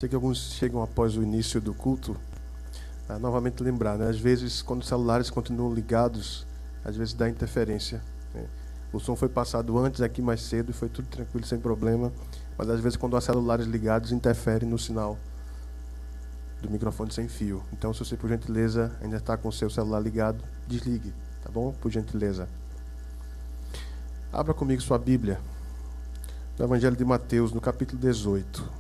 Sei que alguns chegam após o início do culto a novamente lembrar, né? Às vezes, quando os celulares continuam ligados, às vezes dá interferência, né? O som foi passado antes aqui mais cedo e foi tudo tranquilo, sem problema, mas às vezes quando há celulares ligados, interfere no sinal do microfone sem fio. Então, se você, por gentileza, ainda está com o seu celular ligado, desligue, tá bom? Por gentileza. Abra comigo sua Bíblia, no Evangelho de Mateus, no capítulo 18.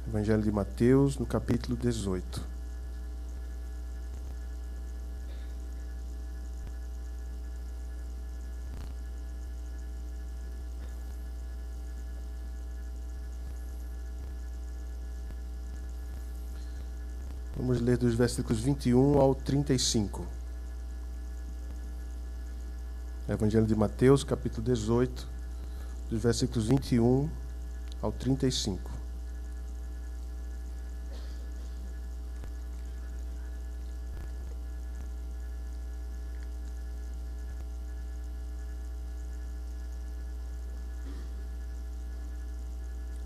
Evangelho de Mateus, no capítulo 18. Vamos ler dos versículos 21 ao 35. Evangelho de Mateus, capítulo 18, dos versículos 21 ao 35.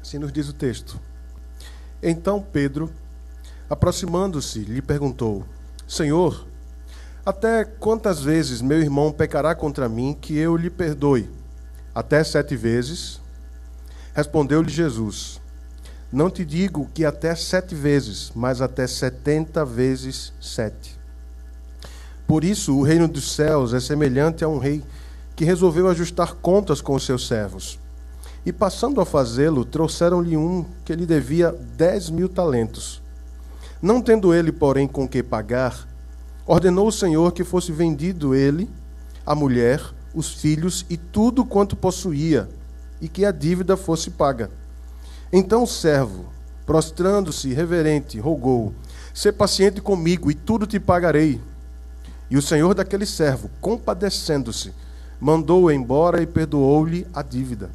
Assim nos diz o texto. Então Pedro, aproximando-se, lhe perguntou: Senhor, até quantas vezes meu irmão pecará contra mim que eu lhe perdoe? Até 7 vezes? Respondeu-lhe Jesus: Não te digo que até 7 vezes, mas até 70 vezes 7. Por isso, o reino dos céus é semelhante a um rei que resolveu ajustar contas com os seus servos. E passando a fazê-lo, trouxeram-lhe um que lhe devia 10.000 talentos. Não tendo ele, porém, com que pagar, ordenou o Senhor que fosse vendido ele, a mulher, os filhos e tudo quanto possuía, e que a dívida fosse paga. Então o servo, prostrando-se reverente, rogou: Sê paciente comigo, e tudo te pagarei. E o senhor daquele servo, compadecendo-se, mandou-o embora e perdoou-lhe a dívida.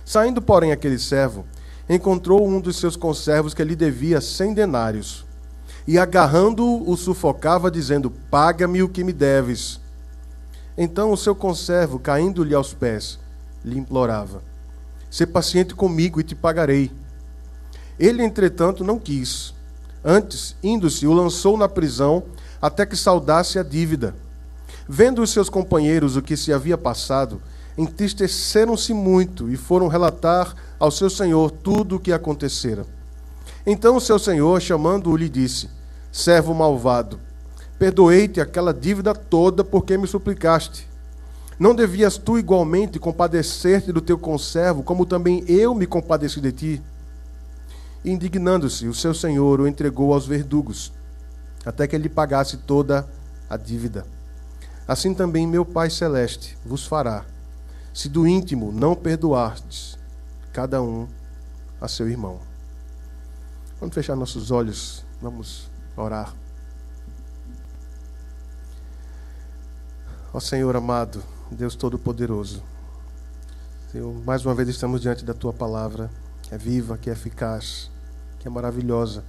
Saindo, porém, aquele servo, encontrou um dos seus conservos que lhe devia 100 denários, e agarrando-o, o sufocava, dizendo: Paga-me o que me deves. Então o seu conservo, caindo-lhe aos pés, lhe implorava: Sê paciente comigo e te pagarei. Ele, entretanto, não quis. Antes, indo-se, o lançou na prisão até que saldasse a dívida. Vendo os seus companheiros o que se havia passado, entristeceram-se muito e foram relatar ao seu senhor tudo o que acontecera. Então o seu senhor, chamando-o, lhe disse: Servo malvado, perdoei-te aquela dívida toda porque me suplicaste. Não devias tu igualmente compadecer-te do teu conservo, como também eu me compadeci de ti? E, indignando-se, o seu senhor o entregou aos verdugos, até que ele pagasse toda a dívida. Assim também meu Pai Celeste vos fará, se do íntimo não perdoardes cada um a seu irmão. Vamos fechar nossos olhos, vamos orar. Ó Senhor amado, Deus Todo-Poderoso, Senhor, mais uma vez estamos diante da Tua palavra, que é viva, que é eficaz, que é maravilhosa,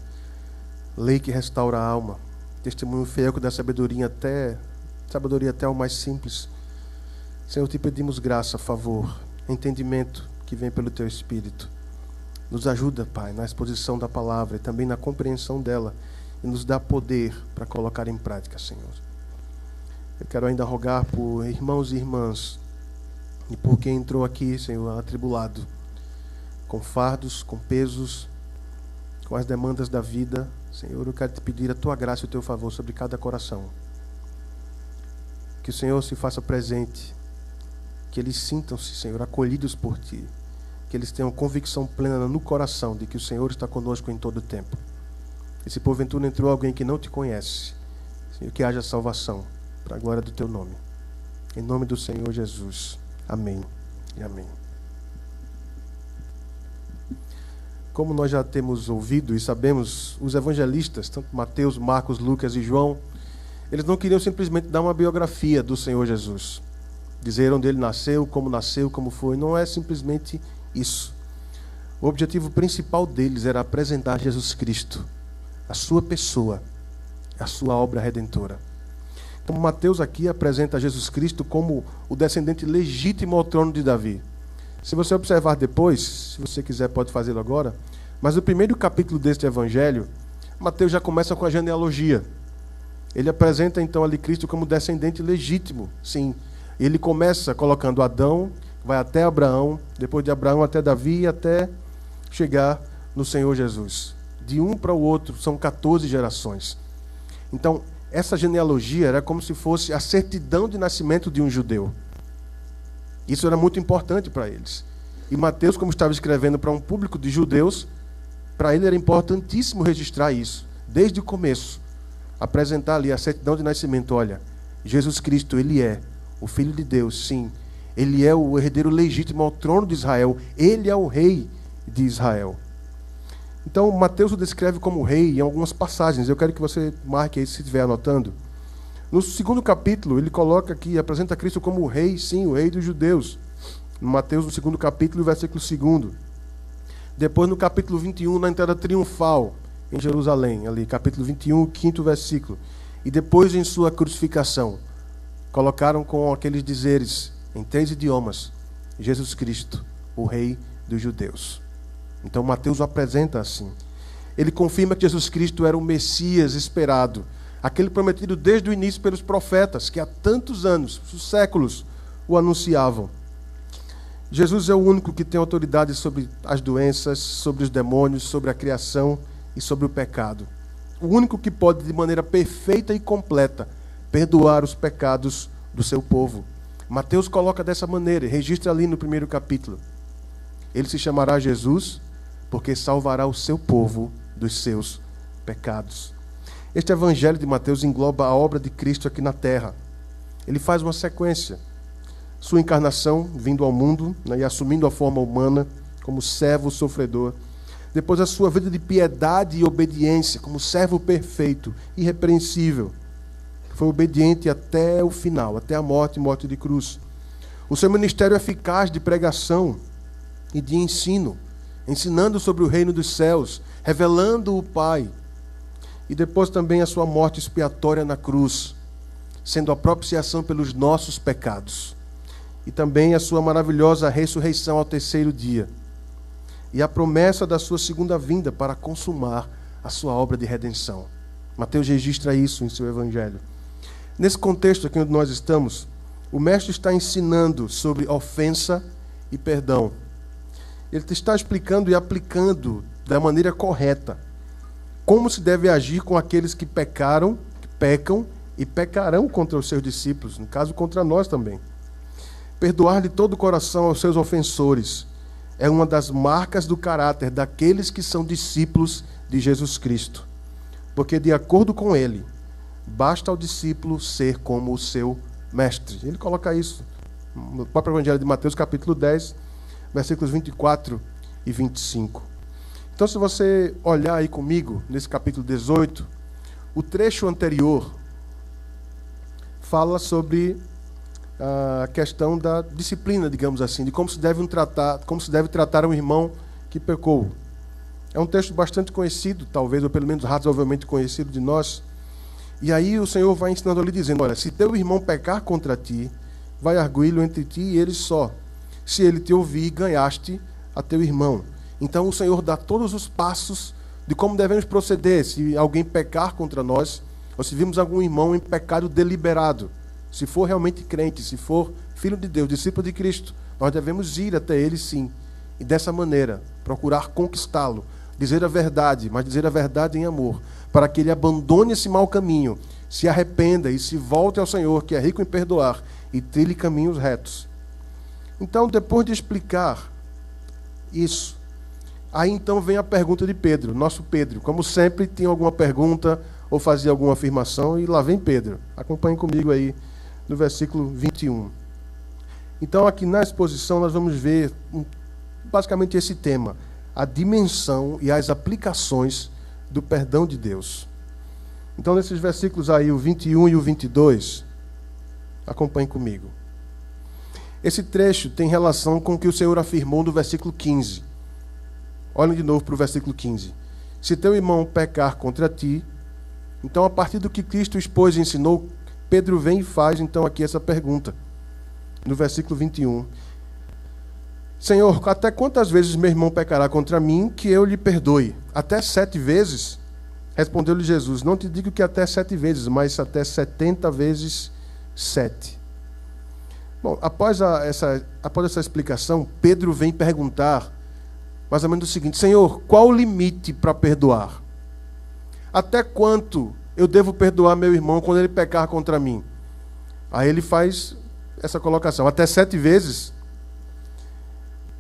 lei que restaura a alma, testemunho fiel que dá sabedoria até ao mais simples. Senhor, te pedimos graça, favor, entendimento que vem pelo Teu Espírito. Nos ajuda, Pai, na exposição da palavra e também na compreensão dela, e nos dá poder para colocar em prática, Senhor. Eu quero ainda rogar por irmãos e irmãs e por quem entrou aqui, Senhor, atribulado, com fardos, com pesos, com as demandas da vida. Senhor, eu quero te pedir a Tua graça e o Teu favor sobre cada coração. Que o Senhor se faça presente, que eles sintam-se, Senhor, acolhidos por Ti, que eles tenham convicção plena no coração de que o Senhor está conosco em todo o tempo. E se porventura entrou alguém que não Te conhece, Senhor, que haja salvação, para a glória do Teu nome. Em nome do Senhor Jesus. Amém e amém. Como nós já temos ouvido e sabemos, os evangelistas, tanto Mateus, Marcos, Lucas e João, eles não queriam simplesmente dar uma biografia do Senhor Jesus. Dizer onde Ele nasceu, como foi. Não é simplesmente isso. O objetivo principal deles era apresentar Jesus Cristo, a sua pessoa, a sua obra redentora. Então, Mateus aqui apresenta Jesus Cristo como o descendente legítimo ao trono de Davi. Se você observar depois, se você quiser pode fazê-lo agora, mas no primeiro capítulo deste evangelho, Mateus já começa com a genealogia. Ele apresenta então ali Cristo como descendente legítimo, sim. Ele começa colocando Adão, vai até Abraão, depois de Abraão até Davi e até chegar no Senhor Jesus. De um para o outro, são 14 gerações. Então, essa genealogia era como se fosse a certidão de nascimento de um judeu. Isso era muito importante para eles. E Mateus, como estava escrevendo para um público de judeus, para ele era importantíssimo registrar isso, desde o começo. Apresentar ali a certidão de nascimento. Olha, Jesus Cristo, ele é o Filho de Deus, sim. Ele é o herdeiro legítimo ao trono de Israel. Ele é o rei de Israel. Então, Mateus o descreve como rei em algumas passagens. Eu quero que você marque aí, se estiver anotando. No segundo capítulo, ele coloca aqui, apresenta Cristo como o rei, sim, o rei dos judeus. No Mateus, no segundo capítulo, versículo 2. Depois, no capítulo 21, na entrada triunfal em Jerusalém, ali, capítulo 21, 5º versículo. E depois, em sua crucificação, colocaram com aqueles dizeres, em 3 idiomas, Jesus Cristo, o rei dos judeus. Então, Mateus o apresenta assim. Ele confirma que Jesus Cristo era o Messias esperado, aquele prometido desde o início pelos profetas, que há tantos anos, séculos, o anunciavam. Jesus é o único que tem autoridade sobre as doenças, sobre os demônios, sobre a criação e sobre o pecado. O único que pode, de maneira perfeita e completa, perdoar os pecados do seu povo. Mateus coloca dessa maneira, registra ali no primeiro capítulo. Ele se chamará Jesus, porque salvará o seu povo dos seus pecados. Este evangelho de Mateus engloba a obra de Cristo aqui na terra. Ele faz uma sequência. Sua encarnação, vindo ao mundo, né, e assumindo a forma humana, como servo sofredor. Depois a sua vida de piedade e obediência, como servo perfeito, irrepreensível. Foi obediente até o final, até a morte e morte de cruz. O seu ministério eficaz de pregação e de ensino, ensinando sobre o reino dos céus, revelando o Pai. E depois também a sua morte expiatória na cruz, sendo a propiciação pelos nossos pecados. E também a sua maravilhosa ressurreição ao 3º dia. E a promessa da sua segunda vinda para consumar a sua obra de redenção. Mateus registra isso em seu evangelho. Nesse contexto aqui onde nós estamos, o mestre está ensinando sobre ofensa e perdão. Ele está explicando e aplicando da maneira correta como se deve agir com aqueles que pecaram, que pecam e pecarão contra os seus discípulos, no caso contra nós também. Perdoar de todo o coração aos seus ofensores é uma das marcas do caráter daqueles que são discípulos de Jesus Cristo. Porque, de acordo com ele, basta ao discípulo ser como o seu mestre. Ele coloca isso no próprio Evangelho de Mateus, capítulo 10, versículos 24 e 25. Então, se você olhar aí comigo, nesse capítulo 18, o trecho anterior fala sobre a questão da disciplina, digamos assim, de como se deve tratar um irmão que pecou. É um texto bastante conhecido, talvez, ou pelo menos razoavelmente conhecido de nós. E aí o Senhor vai ensinando ali, dizendo, olha, se teu irmão pecar contra ti, vai arguí-lo entre ti e ele só. Se ele te ouvir, ganhaste a teu irmão. Então o Senhor dá todos os passos de como devemos proceder se alguém pecar contra nós, ou se vimos algum irmão em pecado deliberado. Se for realmente crente, se for filho de Deus, discípulo de Cristo, nós devemos ir até ele sim. E dessa maneira, procurar conquistá-lo, dizer a verdade, mas dizer a verdade em amor, para que ele abandone esse mau caminho, se arrependa e se volte ao Senhor, que é rico em perdoar, e trilhe caminhos retos. Então, depois de explicar isso, aí então vem a pergunta de Pedro, nosso Pedro. Como sempre, tinha alguma pergunta ou fazia alguma afirmação, e lá vem Pedro. Acompanhe comigo aí no versículo 21. Então, aqui na exposição, nós vamos ver basicamente esse tema, a dimensão e as aplicações do perdão de Deus. Então, nesses versículos aí, o 21 e o 22, acompanhe comigo. Esse trecho tem relação com o que o Senhor afirmou no versículo 15. Olhem de novo para o versículo 15. Se teu irmão pecar contra ti, então a partir do que Cristo expôs e ensinou, Pedro vem e faz então aqui essa pergunta, no versículo 21. Senhor, até quantas vezes meu irmão pecará contra mim que eu lhe perdoe? Até 7 vezes? Respondeu-lhe Jesus, não te digo que até 7 vezes, mas até 70 vezes 7. Bom, após essa explicação, Pedro vem perguntar mais ou menos o seguinte: Senhor, qual o limite para perdoar? Até quanto eu devo perdoar meu irmão quando ele pecar contra mim? Aí ele faz essa colocação, até 7 vezes.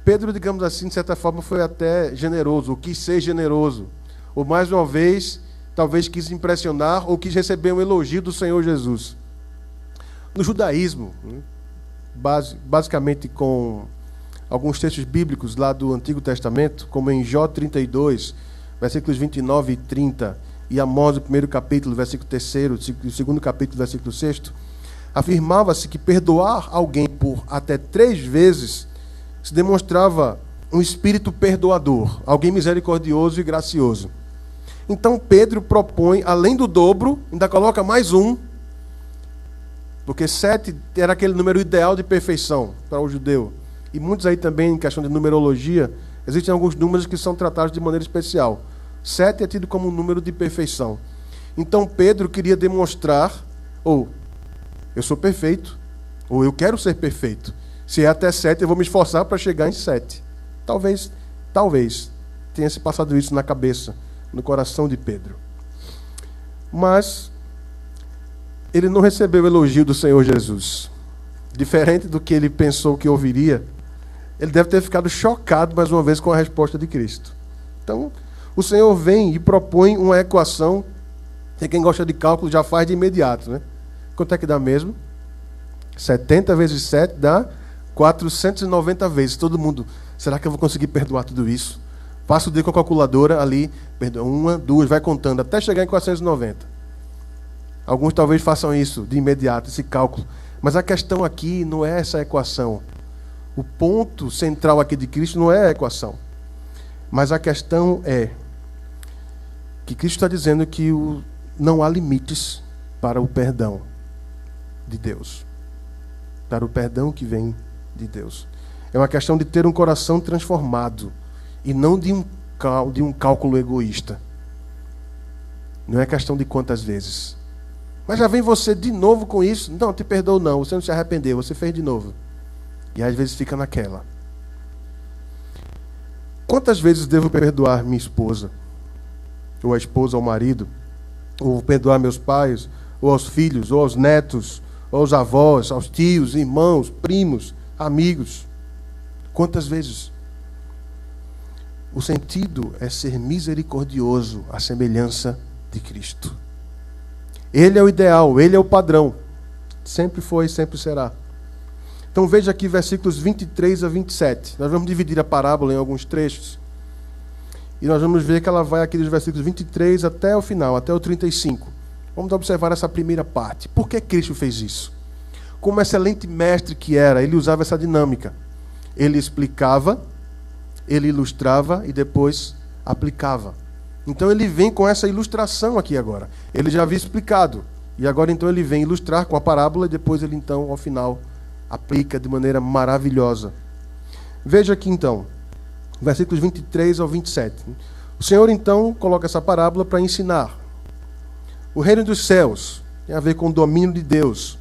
Pedro, digamos assim, de certa forma, foi até generoso, ou quis ser generoso. Ou mais uma vez, talvez quis impressionar, ou quis receber um elogio do Senhor Jesus. No judaísmo, basicamente com alguns textos bíblicos lá do Antigo Testamento, como em Jó 32, versículos 29 e 30, e Amós, o 1º capítulo, versículo 3º, o 2º capítulo, versículo 6º, afirmava-se que perdoar alguém por até 3 vezes se demonstrava um espírito perdoador, alguém misericordioso e gracioso. Então Pedro propõe, além do dobro, ainda coloca mais um, porque 7 era aquele número ideal de perfeição para o judeu. E muitos aí também, em questão de numerologia, existem alguns números que são tratados de maneira especial. 7 é tido como um número de perfeição. Então Pedro queria demonstrar, ou eu sou perfeito, ou eu quero ser perfeito. Se é até 7, eu vou me esforçar para chegar em 7. Talvez tenha se passado isso na cabeça, no coração de Pedro. Mas ele não recebeu o elogio do Senhor Jesus. Diferente do que ele pensou que ouviria, ele deve ter ficado chocado mais uma vez com a resposta de Cristo. Então, o Senhor vem e propõe uma equação que quem gosta de cálculo já faz de imediato, né? Quanto é que dá mesmo? 70 vezes 7 dá 490 vezes. Todo mundo, será que eu vou conseguir perdoar tudo isso? Passa o dedo com a calculadora ali, perdoa 1, 2, vai contando, até chegar em 490. Alguns talvez façam isso de imediato, esse cálculo. Mas a questão aqui não é essa equação. O ponto central aqui de Cristo não é a equação. Mas a questão é que Cristo está dizendo que não há limites para o perdão de Deus. Para o perdão que vem de Deus. É uma questão de ter um coração transformado e não de um cálculo egoísta. Não é questão de quantas vezes. Mas já vem você de novo com isso? Não, te perdoo não, você não se arrependeu, você fez de novo. E às vezes fica naquela. Quantas vezes devo perdoar minha esposa? Ou a esposa ao marido? Ou perdoar meus pais? Ou aos filhos? Ou aos netos? Ou aos avós? Aos tios, irmãos, primos, amigos? Quantas vezes? O sentido é ser misericordioso, à semelhança de Cristo. Ele é o ideal, ele é o padrão. Sempre foi e sempre será. Então veja aqui versículos 23 a 27. Nós vamos dividir a parábola em alguns trechos. E nós vamos ver que ela vai aqui dos versículos 23 até o final, até o 35. Vamos observar essa primeira parte. Por que Cristo fez isso? Como excelente mestre que era, ele usava essa dinâmica. Ele explicava, ele ilustrava e depois aplicava. Então ele vem com essa ilustração aqui agora. Ele já havia explicado. E agora então ele vem ilustrar com a parábola e depois ele então, ao final, aplica de maneira maravilhosa. Veja aqui então, versículos 23 ao 27. O Senhor então coloca essa parábola para ensinar. O reino dos céus tem a ver com o domínio de Deus.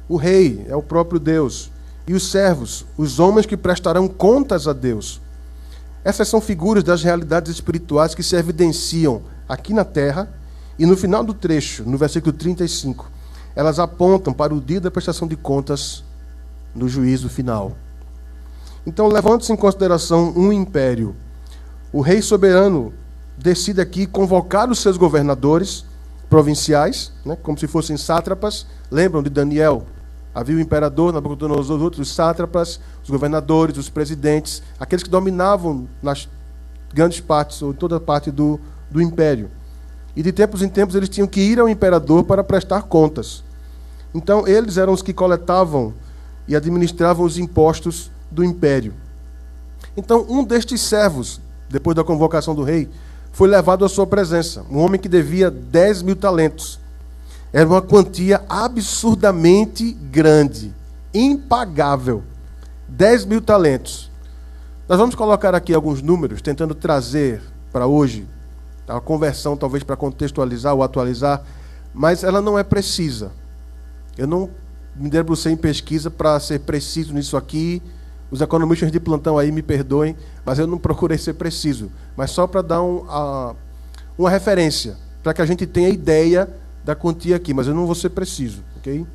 O rei é o próprio Deus. E os servos, os homens que prestarão contas a Deus. Essas são figuras das realidades espirituais que se evidenciam aqui na terra e no final do trecho, no versículo 35, elas apontam para o dia da prestação de contas no juízo final. Então, levando-se em consideração um império, o rei soberano decide aqui convocar os seus governadores provinciais, né, como se fossem sátrapas. Lembram de Daniel? Havia o imperador, Nabucodonosor, outros sátrapas, os governadores, os presidentes, aqueles que dominavam nas grandes partes, ou toda parte do império. E de tempos em tempos eles tinham que ir ao imperador para prestar contas. Então eles eram os que coletavam e administravam os impostos do império. Então um destes servos, depois da convocação do rei, foi levado à sua presença. Um homem que devia 10.000 talentos. Era uma quantia absurdamente grande, impagável. 10 mil talentos. Nós vamos colocar aqui alguns números, tentando trazer para hoje a conversão, talvez para contextualizar ou atualizar, mas ela não é precisa. Eu não me debrucei em pesquisa para ser preciso nisso aqui. Os economistas de plantão aí me perdoem, mas eu não procurei ser preciso. Mas só para dar uma referência, para que a gente tenha ideia da quantia aqui, mas eu não vou ser preciso, ok?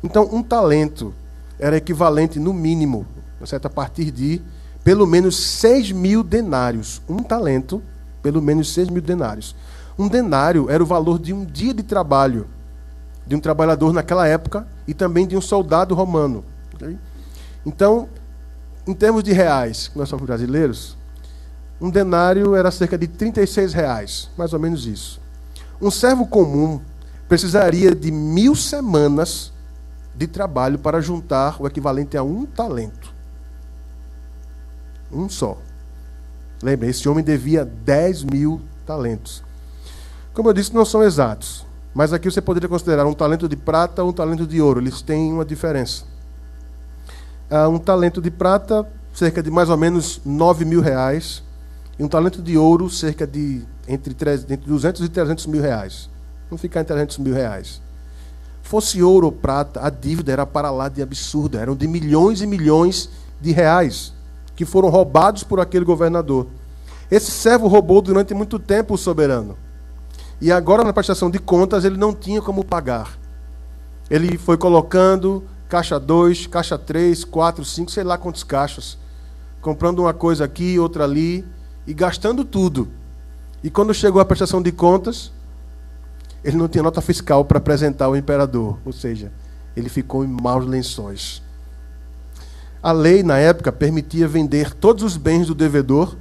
Então, um talento era equivalente, no mínimo, certo? A partir de pelo menos 6 mil denários. Um talento, pelo menos 6 mil denários. Um denário era o valor de um dia de trabalho de um trabalhador naquela época e também de um soldado romano. Okay? Então, em termos de reais, nós somos brasileiros, um denário era cerca de R$36, mais ou menos isso. Um servo comum precisaria de 1000 semanas de trabalho para juntar o equivalente a um talento. Um só. Lembre, esse homem devia 10 mil talentos. Como eu disse, não são exatos. Mas aqui você poderia considerar um talento de prata ou um talento de ouro. Eles têm uma diferença. Um talento de prata, cerca de mais ou menos 9 mil reais. E um talento de ouro, cerca de entre 200 e 300 mil reais. Vamos ficar em 300 mil reais. Fosse ouro ou prata, a dívida era para lá de absurda. Eram de milhões e milhões de reais que foram roubados por aquele governador. Esse servo roubou durante muito tempo o soberano. E agora, na prestação de contas, ele não tinha como pagar. Ele foi colocando caixa 2, caixa 3, 4, 5, sei lá quantos caixas. Comprando uma coisa aqui, outra ali, e gastando tudo. E quando chegou a prestação de contas, ele não tinha nota fiscal para apresentar ao imperador. Ou seja, ele ficou em maus lençóis. A lei, na época, permitia vender todos os bens do devedor,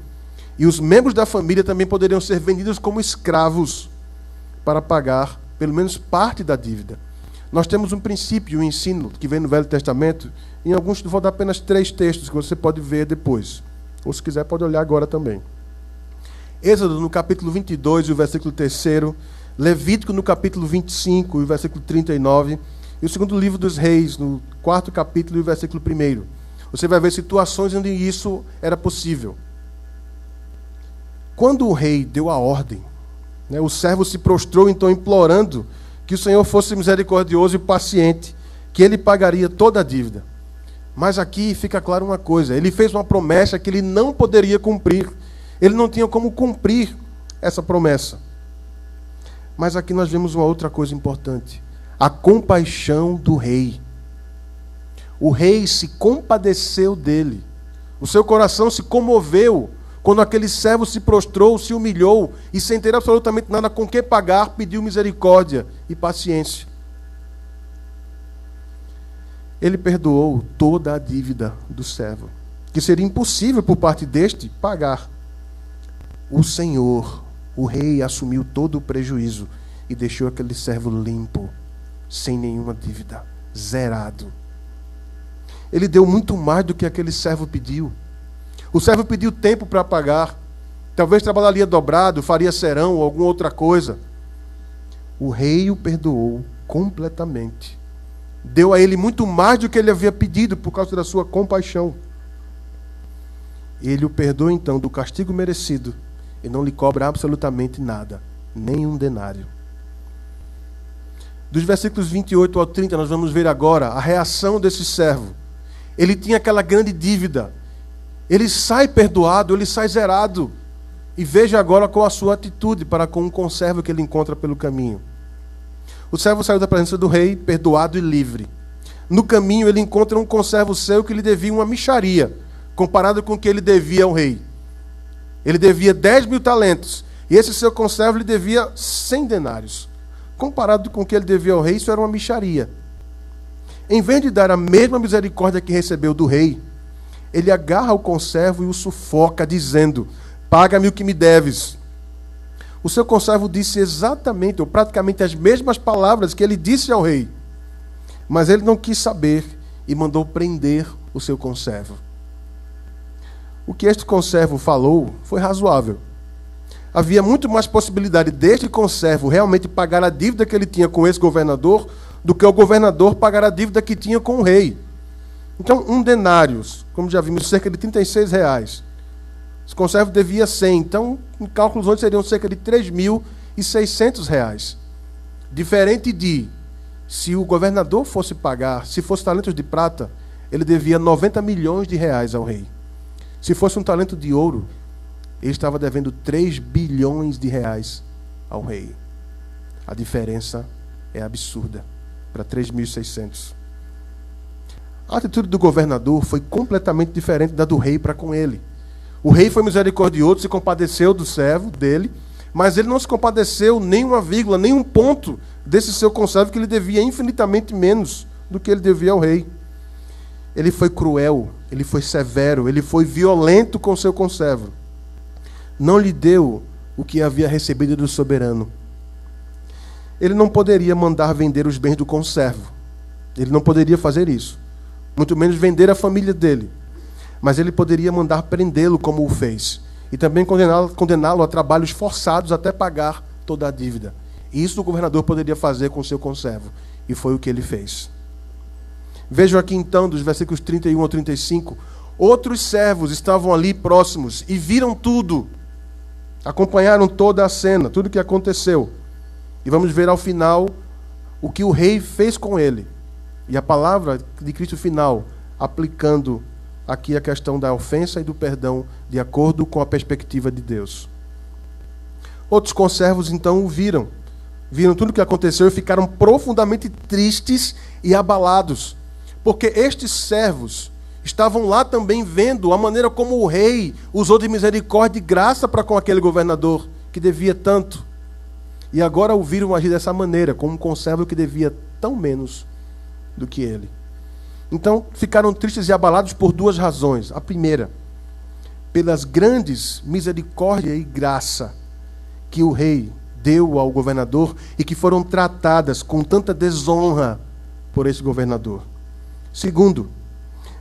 e os membros da família também poderiam ser vendidos como escravos para pagar pelo menos parte da dívida. Nós temos um princípio, um ensino que vem no Velho Testamento. Em alguns, vou dar apenas 3 textos que você pode ver depois. Ou se quiser, pode olhar agora também. Êxodo, no capítulo 22, o versículo 3º. Levítico, no capítulo 25, o versículo 39. E o segundo livro dos Reis, no 4º capítulo, e o versículo 1º. Você vai ver situações onde isso era possível. Quando o rei deu a ordem, o servo se prostrou, então, implorando que o Senhor fosse misericordioso e paciente, que ele pagaria toda a dívida. Mas aqui fica claro uma coisa: ele fez uma promessa que ele não poderia cumprir. Ele não tinha como cumprir essa promessa. Mas aqui nós vemos uma outra coisa importante: a compaixão do rei. O rei se compadeceu dele. O seu coração se comoveu quando aquele servo se prostrou, se humilhou e, sem ter absolutamente nada com que pagar, pediu misericórdia e paciência. Ele perdoou toda a dívida do servo, que seria impossível por parte deste pagar. O Senhor, o rei, assumiu todo o prejuízo e deixou aquele servo limpo, sem nenhuma dívida, zerado. Ele deu muito mais do que aquele servo pediu. O servo pediu tempo para pagar. Talvez trabalharia dobrado, faria serão ou alguma outra coisa. O rei o perdoou completamente. Deu a ele muito mais do que ele havia pedido por causa da sua compaixão. Ele o perdoa então do castigo merecido e não lhe cobra absolutamente nada, nem um denário. Dos versículos 28 ao 30, nós vamos ver agora a reação desse servo. Ele tinha aquela grande dívida. Ele sai perdoado, ele sai zerado. E veja agora qual a sua atitude para com um conservo que ele encontra pelo caminho. O servo saiu da presença do rei, perdoado e livre. No caminho ele encontra um conservo seu que lhe devia uma mixaria, comparado com o que ele devia ao rei. Ele devia 10 mil talentos, e esse seu conservo lhe devia 100 denários. Comparado com o que ele devia ao rei, isso era uma mixaria. Em vez de dar a mesma misericórdia que recebeu do rei, ele agarra o conservo e o sufoca, dizendo: paga-me o que me deves. O seu conservo disse exatamente, ou praticamente as mesmas palavras que ele disse ao rei. Mas ele não quis saber e mandou prender o seu conservo. O que este conservo falou foi razoável. havia muito mais possibilidade deste conservo realmente pagar a dívida que ele tinha com esse governador do que o governador pagar a dívida que tinha com o rei. Então, um denário, como já vimos, cerca de R$36. Esse conservo devia 100. Então, em cálculos hoje seriam cerca de R$3.600. Diferente de, se o governador fosse pagar, se fosse talentos de prata, ele devia R$90 milhões ao rei. Se fosse um talento de ouro, ele estava devendo R$3 bilhões ao rei. A diferença é absurda para 3.600. A atitude do governador foi completamente diferente da do rei para com ele. O rei foi misericordioso, se compadeceu do servo dele, mas ele não se compadeceu nem uma vírgula, nem um ponto desse seu conservo, que ele devia infinitamente menos do que ele devia ao rei. Ele foi cruel, ele foi severo, ele foi violento com seu conservo. Não lhe deu o que havia recebido do soberano. Ele não poderia mandar vender os bens do conservo. Ele não poderia fazer isso. Muito menos vender a família dele. Mas ele poderia mandar prendê-lo, como o fez. E também condená-lo a trabalhos forçados até pagar toda a dívida. Isso o governador poderia fazer com o seu conservo. E foi o que ele fez. Vejam aqui então, dos versículos 31 ao 35. Outros servos estavam ali próximos e viram tudo. Acompanharam toda a cena, tudo o que aconteceu. E vamos ver ao final o que o rei fez com ele. E a palavra de Cristo final, aplicando aqui a questão da ofensa e do perdão, de acordo com a perspectiva de Deus. Outros conservos então o viram tudo o que aconteceu e ficaram profundamente tristes e abalados, porque estes servos estavam lá também vendo a maneira como o rei usou de misericórdia e graça para com aquele governador que devia tanto. E agora o viram agir dessa maneira, como um conservo que devia tão menos do que ele. Então, ficaram tristes e abalados por duas razões. A primeira, pelas grandes misericórdia e graça que o rei deu ao governador e que foram tratadas com tanta desonra por esse governador. Segundo,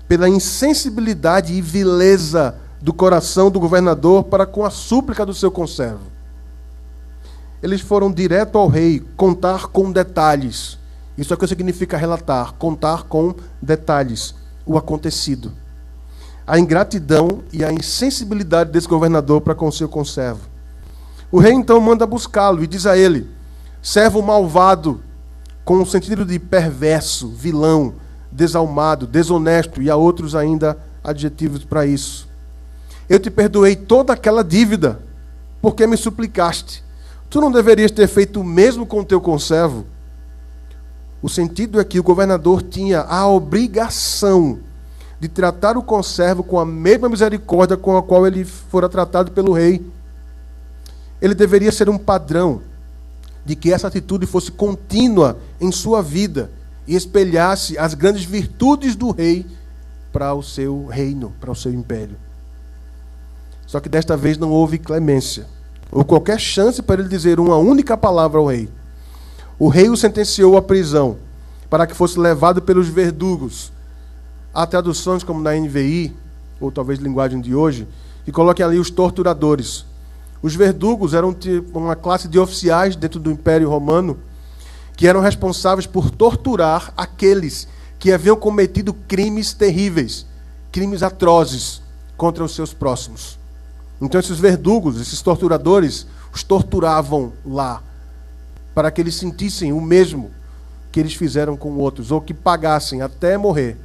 pela insensibilidade e vileza do coração do governador para com a súplica do seu conservo. Eles foram direto ao rei contar com detalhes. Isso é o que significa relatar, contar com detalhes o acontecido. A ingratidão e a insensibilidade desse governador para com o seu conservo. O rei então manda buscá-lo e diz a ele: servo malvado, com o sentido de perverso, vilão, desalmado, desonesto, e há outros ainda adjetivos para isso. Eu te perdoei toda aquela dívida, porque me suplicaste. Tu não deverias ter feito o mesmo com o teu conservo? O sentido é que o governador tinha a obrigação de tratar o conservo com a mesma misericórdia com a qual ele fora tratado pelo rei. Ele deveria ser um padrão de que essa atitude fosse contínua em sua vida e espelhasse as grandes virtudes do rei para o seu reino, para o seu império. Só que desta vez não houve clemência, ou qualquer chance para ele dizer uma única palavra ao rei. O rei o sentenciou à prisão, para que fosse levado pelos verdugos. Há traduções como na NVI, ou talvez linguagem de hoje, que coloquem ali os torturadores. Os verdugos eram uma classe de oficiais dentro do Império Romano, que eram responsáveis por torturar aqueles que haviam cometido crimes terríveis, crimes atrozes contra os seus próximos. Então esses verdugos, esses torturadores, os torturavam lá, para que eles sentissem o mesmo que eles fizeram com outros, ou que pagassem até morrer,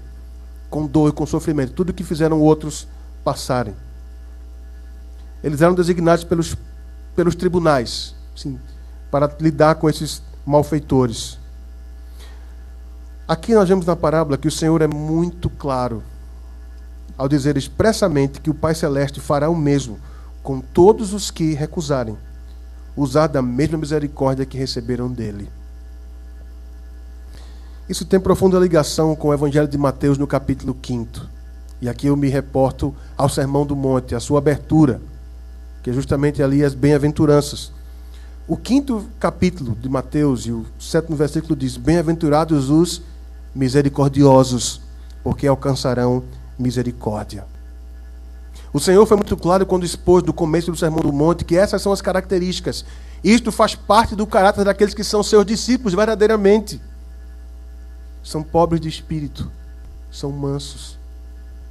com dor e com sofrimento, tudo que fizeram outros passarem. Eles eram designados pelos tribunais, sim, para lidar com esses malfeitores. Aqui nós vemos na parábola que o Senhor é muito claro ao dizer expressamente que o Pai Celeste fará o mesmo com todos os que recusarem usar da mesma misericórdia que receberam dele. Isso tem profunda ligação com o Evangelho de Mateus no capítulo 5. E aqui eu me reporto ao Sermão do Monte, a sua abertura, que é justamente ali as bem-aventuranças. O 5º capítulo de Mateus e o 7º versículo diz: bem-aventurados os misericordiosos, porque alcançarão misericórdia. O Senhor foi muito claro quando expôs no começo do Sermão do Monte que essas são as características. Isto faz parte do caráter daqueles que são seus discípulos verdadeiramente. São pobres de espírito, são mansos,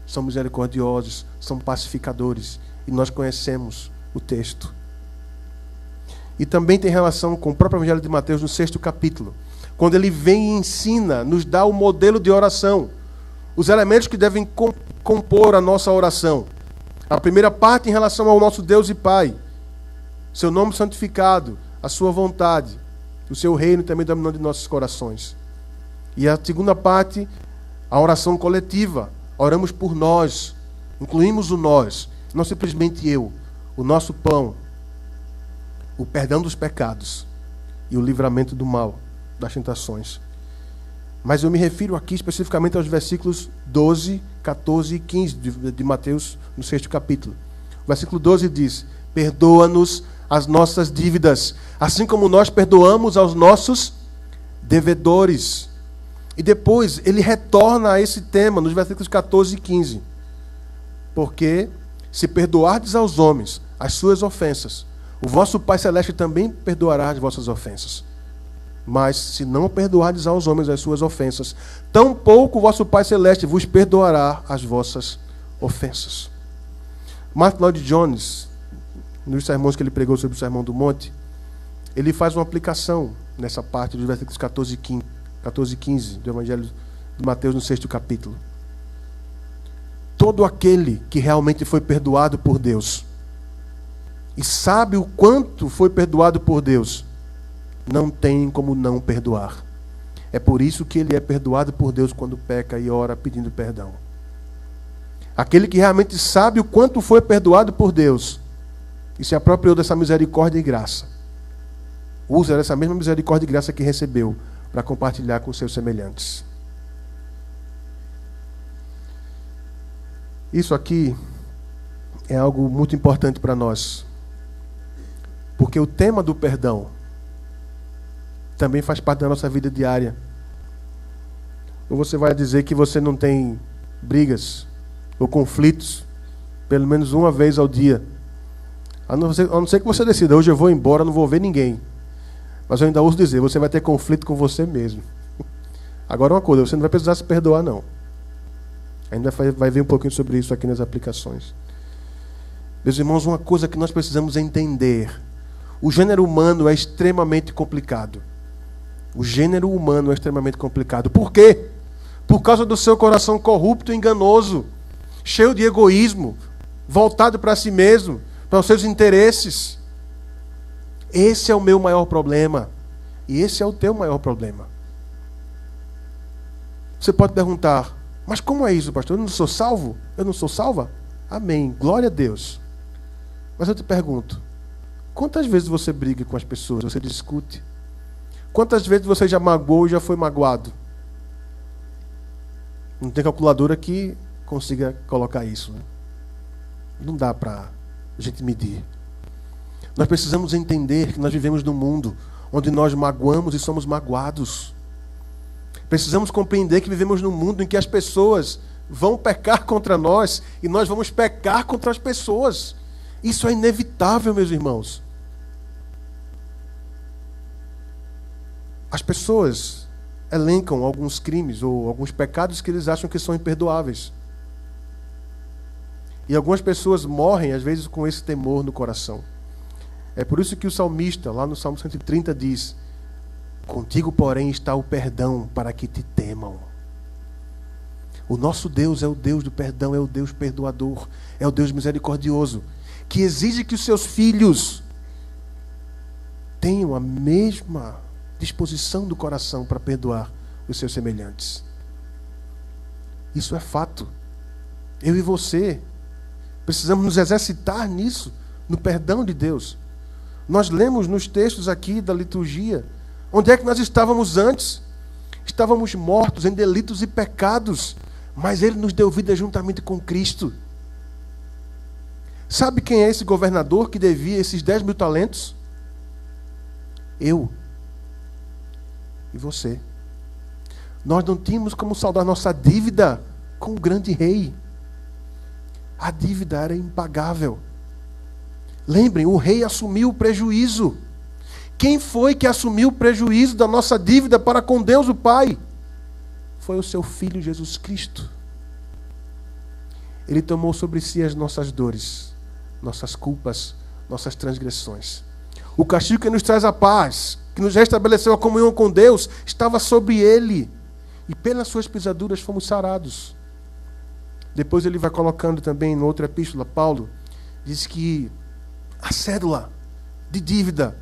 são misericordiosos, são pacificadores. E nós conhecemos o texto. E também tem relação com o próprio Evangelho de Mateus no 6º capítulo. Quando ele vem e ensina, nos dá o modelo de oração. Os elementos que devem compor a nossa oração. A primeira parte em relação ao nosso Deus e Pai. Seu nome santificado, a sua vontade, o seu reino também dominando em nossos corações. E a segunda parte, a oração coletiva. Oramos por nós, incluímos o nós, não simplesmente eu, o nosso pão, o perdão dos pecados e o livramento do mal, das tentações. Mas eu me refiro aqui especificamente aos versículos 12, 14 e 15 de Mateus, no 6º capítulo. O versículo 12 diz: perdoa-nos as nossas dívidas, assim como nós perdoamos aos nossos devedores. E depois ele retorna a esse tema nos versículos 14 e 15. Porque se perdoardes aos homens as suas ofensas, o vosso Pai Celeste também perdoará as vossas ofensas. Mas se não perdoardes aos homens as suas ofensas, tampouco o vosso Pai Celeste vos perdoará as vossas ofensas. Martin Lloyd-Jones, nos sermões que ele pregou sobre o Sermão do Monte, ele faz uma aplicação nessa parte dos versículos 14 e 15 do Evangelho de Mateus no 6º capítulo. Todo aquele que realmente foi perdoado por Deus e sabe o quanto foi perdoado por Deus, não tem como não perdoar. É por isso que ele é perdoado por Deus quando peca e ora pedindo perdão. Aquele que realmente sabe o quanto foi perdoado por Deus e se apropriou dessa misericórdia e graça, usa essa mesma misericórdia e graça que recebeu para compartilhar com seus semelhantes. Isso aqui é algo muito importante para nós, porque o tema do perdão também faz parte da nossa vida diária. Ou você vai dizer que você não tem brigas ou conflitos pelo menos uma vez ao dia, a não ser que você decida: hoje eu vou embora, não vou ver ninguém. Mas eu ainda ouso dizer, você vai ter conflito com você mesmo. Agora uma coisa, você não vai precisar se perdoar, não. Ainda vai ver um pouquinho sobre isso aqui nas aplicações. Meus irmãos, uma coisa que nós precisamos entender: o gênero humano é extremamente complicado. O gênero humano é extremamente complicado. Por quê? Por causa do seu coração corrupto e enganoso, cheio de egoísmo, voltado para si mesmo, para os seus interesses. Esse é o meu maior problema. E esse é o teu maior problema. Você pode perguntar: mas como é isso, pastor? Eu não sou salvo? Eu não sou salva? Amém. Glória a Deus. Mas eu te pergunto: quantas vezes você briga com as pessoas? Você discute? Quantas vezes você já magoou e já foi magoado? Não tem calculadora que consiga colocar isso, né? Não dá para a gente medir. Nós precisamos entender que nós vivemos num mundo onde nós magoamos e somos magoados. Precisamos compreender que vivemos num mundo em que as pessoas vão pecar contra nós e nós vamos pecar contra as pessoas. Isso é inevitável, meus irmãos. As pessoas elencam alguns crimes ou alguns pecados que eles acham que são imperdoáveis. E algumas pessoas morrem, às vezes, com esse temor no coração. É por isso que o salmista, lá no Salmo 130, diz: contigo, porém, está o perdão para que te temam. O nosso Deus é o Deus do perdão, é o Deus perdoador, é o Deus misericordioso, que exige que os seus filhos tenham a mesma disposição do coração para perdoar os seus semelhantes. Isso é fato. Eu e você precisamos nos exercitar nisso, no perdão de Deus. Nós lemos nos textos aqui da liturgia, onde é que nós estávamos antes? Estávamos mortos em delitos e pecados, mas Ele nos deu vida juntamente com Cristo. Sabe quem é esse governador que devia esses 10.000 talentos? Eu e você. Nós não tínhamos como saldar nossa dívida com o grande rei. A dívida era impagável. Lembrem, o rei assumiu o prejuízo. Quem foi que assumiu o prejuízo da nossa dívida para com Deus o Pai? Foi o seu Filho Jesus Cristo. Ele tomou sobre si as nossas dores, nossas culpas, nossas transgressões. O castigo que nos traz a paz, que nos restabeleceu a comunhão com Deus, estava sobre ele. E pelas suas pisaduras fomos sarados. Depois ele vai colocando também, em outra epístola, Paulo, diz que a cédula de dívida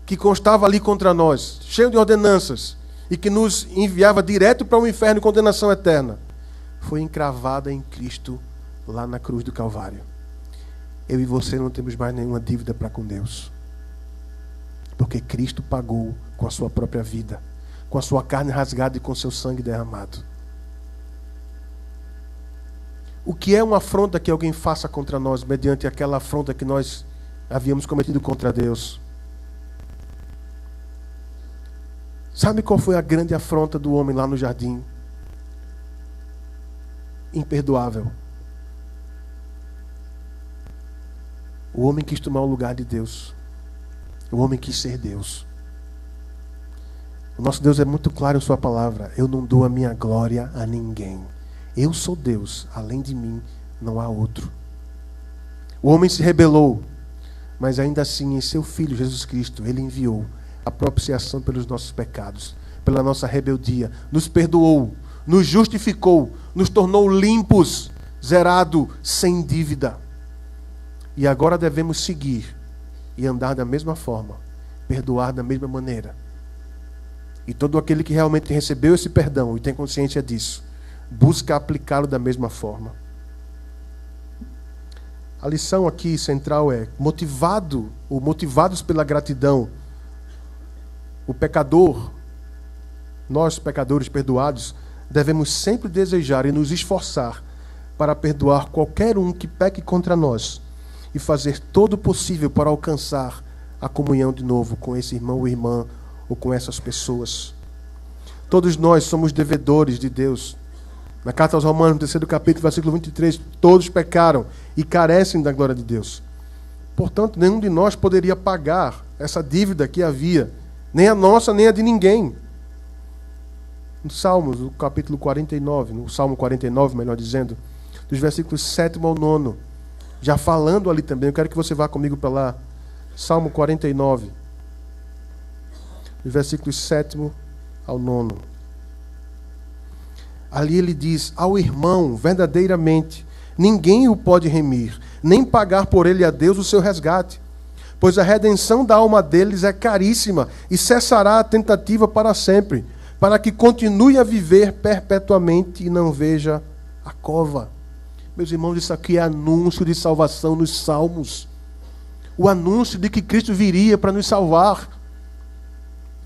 que constava ali contra nós, cheio de ordenanças, e que nos enviava direto para o inferno e condenação eterna, foi encravada em Cristo lá na cruz do Calvário. Eu e você não temos mais nenhuma dívida para com Deus. Porque Cristo pagou com a sua própria vida, com a sua carne rasgada e com seu sangue derramado. O que é uma afronta que alguém faça contra nós, mediante aquela afronta que nós havíamos cometido contra Deus? Sabe qual foi a grande afronta do homem lá no jardim? Imperdoável. O homem quis tomar o lugar de Deus. O homem quis ser Deus. O nosso Deus é muito claro em sua palavra. Eu não dou a minha glória a ninguém. Eu sou Deus. Além de mim, não há outro. O homem se rebelou. Mas ainda assim, em seu Filho, Jesus Cristo, Ele enviou a propiciação pelos nossos pecados, pela nossa rebeldia. Nos perdoou, nos justificou, nos tornou limpos, zerado, sem dívida. E agora devemos seguir e andar da mesma forma, perdoar da mesma maneira. E todo aquele que realmente recebeu esse perdão e tem consciência disso, busca aplicá-lo da mesma forma. A lição aqui central é: motivados pela gratidão, o pecador, nós pecadores perdoados, devemos sempre desejar e nos esforçar para perdoar qualquer um que peque contra nós e fazer todo o possível para alcançar a comunhão de novo com esse irmão ou irmã ou com essas pessoas. Todos nós somos devedores de Deus. Na carta aos Romanos, no 3º capítulo, versículo 23, todos pecaram e carecem da glória de Deus. Portanto, nenhum de nós poderia pagar essa dívida que havia, nem a nossa, nem a de ninguém. No Salmos, no capítulo 49, no Salmo 49, melhor dizendo, dos versículos 7 ao 9, já falando ali também, eu quero que você vá comigo para lá. Salmo 49, dos versículos 7 ao 9. Ali ele diz: ao irmão, verdadeiramente, ninguém o pode remir, nem pagar por ele a Deus o seu resgate. Pois a redenção da alma deles é caríssima, e cessará a tentativa para sempre, para que continue a viver perpetuamente e não veja a cova. Meus irmãos, isso aqui é anúncio de salvação nos Salmos. O anúncio de que Cristo viria para nos salvar,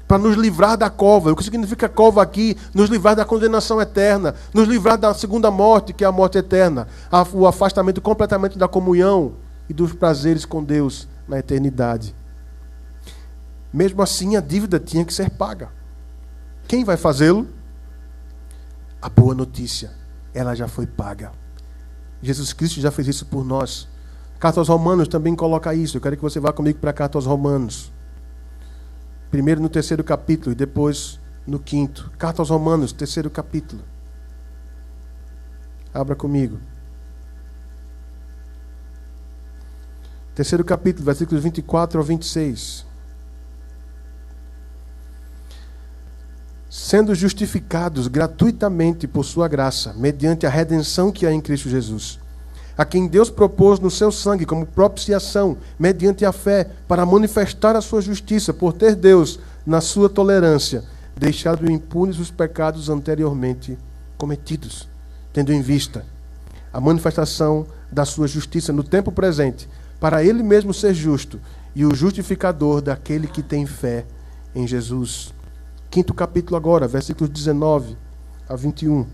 para nos livrar da cova. O que significa cova aqui? Nos livrar da condenação eterna, nos livrar da segunda morte, que é a morte eterna, o afastamento completamente da comunhão e dos prazeres com Deus na eternidade. Mesmo assim, a dívida tinha que ser paga. Quem vai fazê-lo? A boa notícia, ela já foi paga. Jesus Cristo já fez isso por nós. A carta aos Romanos também coloca isso. Eu quero que você vá comigo para a carta aos Romanos. Primeiro no 3º capítulo e depois no 5º. Carta aos Romanos, 3º capítulo. Abra comigo. 3º capítulo, versículos 24 ao 26. Sendo justificados gratuitamente por sua graça, mediante a redenção que há em Cristo Jesus, a quem Deus propôs no seu sangue como propiciação, mediante a fé, para manifestar a sua justiça, por ter Deus, na sua tolerância, deixado impunes os pecados anteriormente cometidos, tendo em vista a manifestação da sua justiça no tempo presente, para ele mesmo ser justo e o justificador daquele que tem fé em Jesus. 5º capítulo agora, versículos 19 a 21.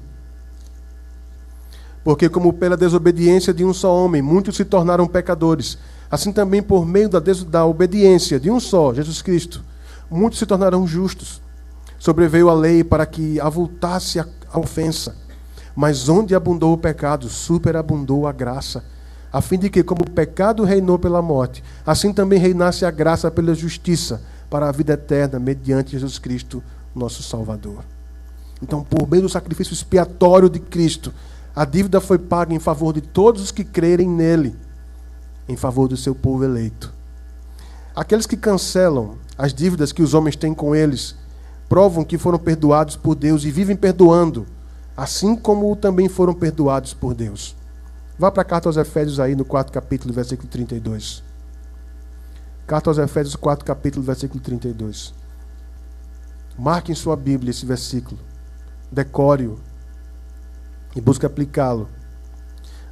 Porque como pela desobediência de um só homem, muitos se tornaram pecadores, assim também por meio da obediência de um só, Jesus Cristo, muitos se tornarão justos. Sobreveio a lei para que avultasse a ofensa. Mas onde abundou o pecado, superabundou a graça, a fim de que, como o pecado reinou pela morte, assim também reinasse a graça pela justiça, para a vida eterna, mediante Jesus Cristo, nosso Salvador. Então, por meio do sacrifício expiatório de Cristo, a dívida foi paga em favor de todos os que crerem nele, em favor do seu povo eleito. Aqueles que cancelam as dívidas que os homens têm com eles, provam que foram perdoados por Deus e vivem perdoando, assim como também foram perdoados por Deus. Vá para a carta aos Efésios aí no 4 capítulo, versículo 32. Carta aos Efésios 4 capítulo, versículo 32. Marque em sua Bíblia esse versículo. Decore-o e busque aplicá-lo.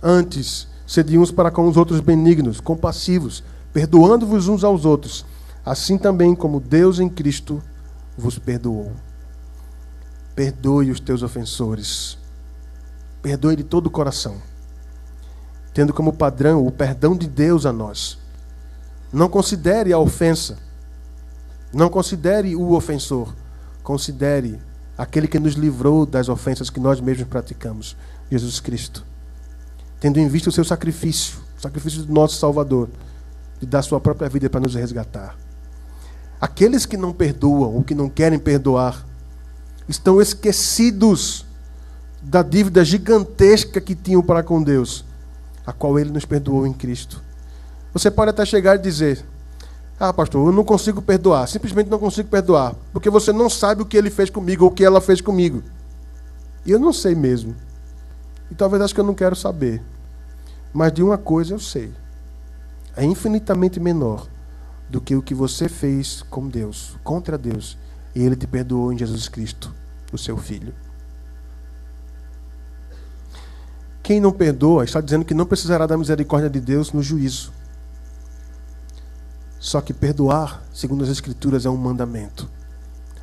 Antes, sede uns para com os outros benignos, compassivos, perdoando-vos uns aos outros, assim também como Deus em Cristo vos perdoou. Perdoe os teus ofensores. Perdoe de todo o coração, tendo como padrão o perdão de Deus a nós. Não considere a ofensa. Não considere o ofensor. Considere aquele que nos livrou das ofensas que nós mesmos praticamos, Jesus Cristo. Tendo em vista o seu sacrifício, o sacrifício do nosso Salvador, de dar sua própria vida para nos resgatar. Aqueles que não perdoam, ou que não querem perdoar, estão esquecidos da dívida gigantesca que tinham para com Deus, a qual Ele nos perdoou em Cristo. Você pode até chegar e dizer: ah, pastor, eu não consigo perdoar, simplesmente não consigo perdoar, porque você não sabe o que ele fez comigo ou o que ela fez comigo. E eu não sei mesmo. E talvez acho que eu não quero saber. Mas de uma coisa eu sei: é infinitamente menor do que o que você fez com Deus, contra Deus, e Ele te perdoou em Jesus Cristo, o seu Filho. Quem não perdoa está dizendo que não precisará da misericórdia de Deus no juízo. Só que perdoar, segundo as Escrituras, é um mandamento.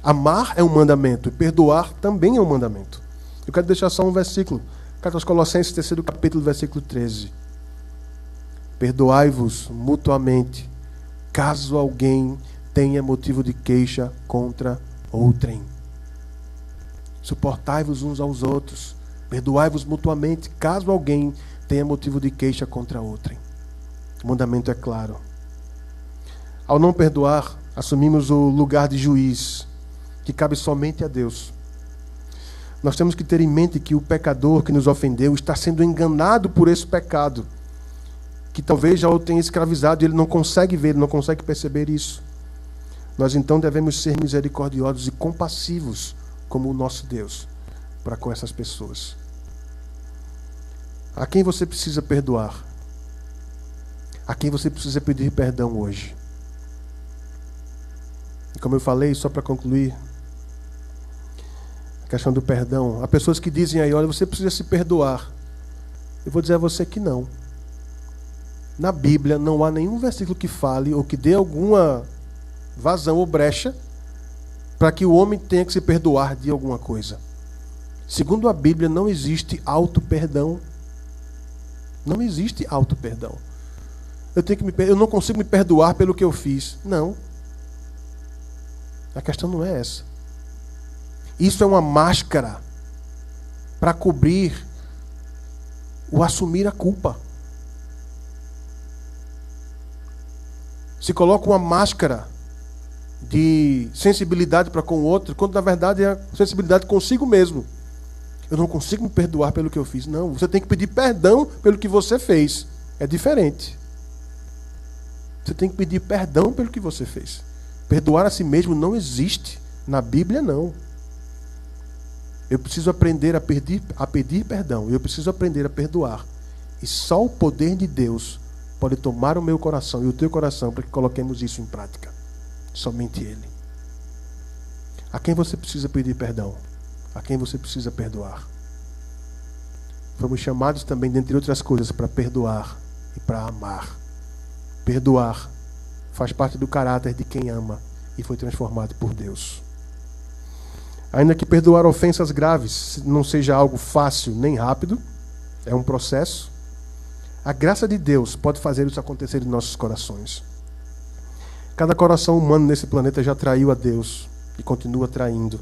Amar é um mandamento, e perdoar também é um mandamento. Eu quero deixar só um versículo. Carta aos Colossenses, 3º capítulo, versículo 13. Perdoai-vos mutuamente, caso alguém tenha motivo de queixa contra outrem. Suportai-vos uns aos outros. Perdoai-vos mutuamente, caso alguém tenha motivo de queixa contra outrem. O mandamento é claro. Ao não perdoar, assumimos o lugar de juiz, que cabe somente a Deus. Nós temos que ter em mente que o pecador que nos ofendeu está sendo enganado por esse pecado, que talvez já o tenha escravizado e ele não consegue ver, ele não consegue perceber isso. Nós então devemos ser misericordiosos e compassivos como o nosso Deus para com essas pessoas. A quem você precisa perdoar? A quem você precisa pedir perdão hoje? E como eu falei, só para concluir, a questão do perdão. Há pessoas que dizem aí: olha, você precisa se perdoar. Eu vou dizer a você que não. Na Bíblia não há nenhum versículo que fale ou que dê alguma vazão ou brecha para que o homem tenha que se perdoar de alguma coisa. Segundo a Bíblia, não existe auto-perdão. Não existe auto-perdão. Eu não consigo me perdoar pelo que eu fiz. Não. A questão não é essa. Isso é uma máscara para cobrir o assumir a culpa. Se coloca uma máscara de sensibilidade para com o outro, quando na verdade é sensibilidade consigo mesmo. Eu não consigo me perdoar pelo que eu fiz. Não, você tem que pedir perdão pelo que você fez. É diferente. Você tem que pedir perdão pelo que você fez. Perdoar a si mesmo não existe. Na Bíblia, não. Eu preciso aprender a pedir perdão. Eu preciso aprender a perdoar. E só o poder de Deus pode tomar o meu coração e o teu coração para que coloquemos isso em prática. Somente Ele. A quem você precisa pedir perdão? A quem você precisa perdoar? Fomos chamados também, dentre outras coisas, para perdoar e para amar. Perdoar faz parte do caráter de quem ama e foi transformado por Deus. Ainda que perdoar ofensas graves não seja algo fácil nem rápido, é um processo, a graça de Deus pode fazer isso acontecer em nossos corações. Cada coração humano nesse planeta já traiu a Deus e continua traindo.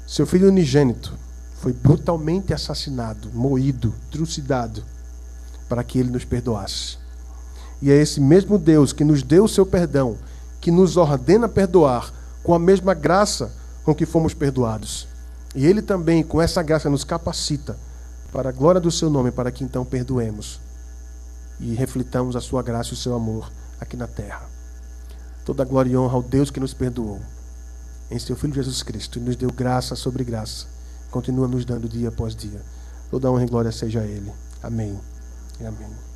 Seu filho unigênito foi brutalmente assassinado, moído, trucidado, para que Ele nos perdoasse. E é esse mesmo Deus que nos deu o seu perdão, que nos ordena perdoar com a mesma graça com que fomos perdoados. E Ele também, com essa graça, nos capacita para a glória do seu nome, para que então perdoemos e reflitamos a sua graça e o seu amor aqui na terra. Toda a glória e honra ao Deus que nos perdoou em seu Filho Jesus Cristo e nos deu graça sobre graça. Continua nos dando dia após dia. Toda honra e glória seja a Ele. Amém e amém.